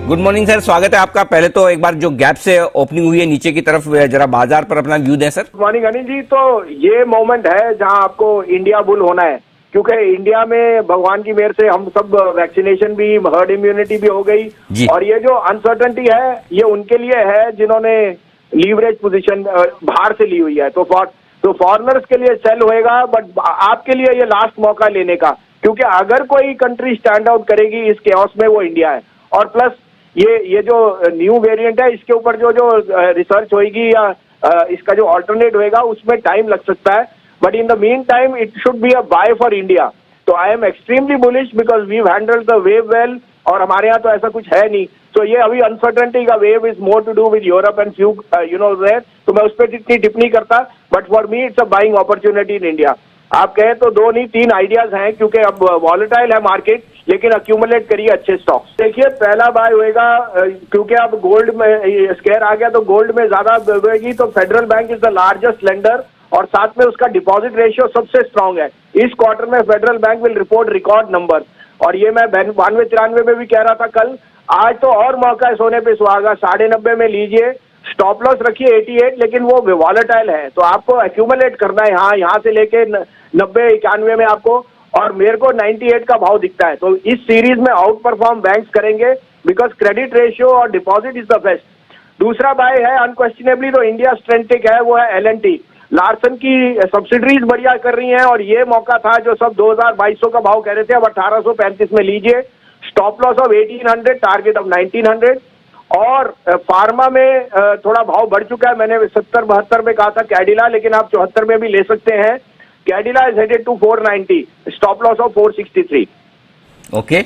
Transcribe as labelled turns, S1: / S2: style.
S1: Good morning sir, स्वागत है आपका। पहले तो एक बार जो गैप से ओपनिंग हुई है नीचे की तरफ, जरा बाजार पर अपना व्यू दें sir.
S2: Good morning Anil ji. तो ये मोमेंट है जहां आपको इंडिया बुल होना है, क्योंकि इंडिया में भगवान की मेहर से हम सब वैक्सीनेशन भी, हर्ड इम्यूनिटी भी हो गई
S1: जी।
S2: और ये जो अनसर्टेनिटी है ये उनके लिए है जिन्होंने लीवरेज पोजीशन बाहर से ली हुई है। तो फॉरेनर्स के लिए सेल होएगा, बट आपके लिए ये लास्ट मौका लेने का, क्योंकि अगर कोई कंट्री स्टैंड आउट करेगी इस केओस में वो इंडिया है। और प्लस ये जो न्यू वेरिएंट है इसके ऊपर जो रिसर्च होगी या इसका जो अल्टरनेट होएगा उसमें टाइम लग सकता है, but in the meantime it should be a buy for India. तो I am extremely bullish because we handled the wave well, और हमारे यहाँ तो ऐसा कुछ है नहीं। तो ये अभी अनसर्टेनिटी का wave is more to do with Europe and few there, तो मैं उस पर इतनी टिप्पणी करता, but for me it's a buying opportunity in India. आप कहें तो दो नहीं तीन आइडियाज हैं, क्योंकि अब वॉलेटाइल है मार्केट, लेकिन अक्यूमुलेट करिए अच्छे स्टॉक्स। देखिए पहला बाय होएगा, क्योंकि अब गोल्ड में स्केयर आ गया तो गोल्ड में ज्यादा होगी। तो federal bank is the largest lender और साथ में उसका डिपॉजिट रेशियो सबसे स्ट्रांग है। इस क्वार्टर में federal bank will report record number, और ये मैं 92-93 में भी कह रहा था कल। आज तो और मौका है सोने पे सुहागा, 90.5 में लीजिए, स्टॉप लॉस रखिए 88, लेकिन वो वॉलेटाइल है तो आपको एक्यूमुलेट करना है। हाँ, यहाँ से लेके 90-91 में आपको, और मेरे को 98 का भाव दिखता है। तो इस सीरीज में आउट परफॉर्म बैंक्स करेंगे बिकॉज क्रेडिट रेशियो और डिपॉजिट इज द बेस्ट। दूसरा बाय है अनक्वेश्चनेबली तो इंडिया स्ट्रेंटिक है, वो है L&T। लार्सन की सब्सिडरीज बढ़िया कर रही हैं, और ये मौका था जो सब 2200 का भाव कह रहे थे, अब 1835 में लीजिए, stop loss of 1800, target of 1900। और फार्मा में थोड़ा भाव बढ़ चुका है, मैंने 70-72 में कहा था कैडिला, लेकिन आप 74 में भी ले सकते हैं। Cadila is headed to 490, stop loss of 463।
S1: Okay.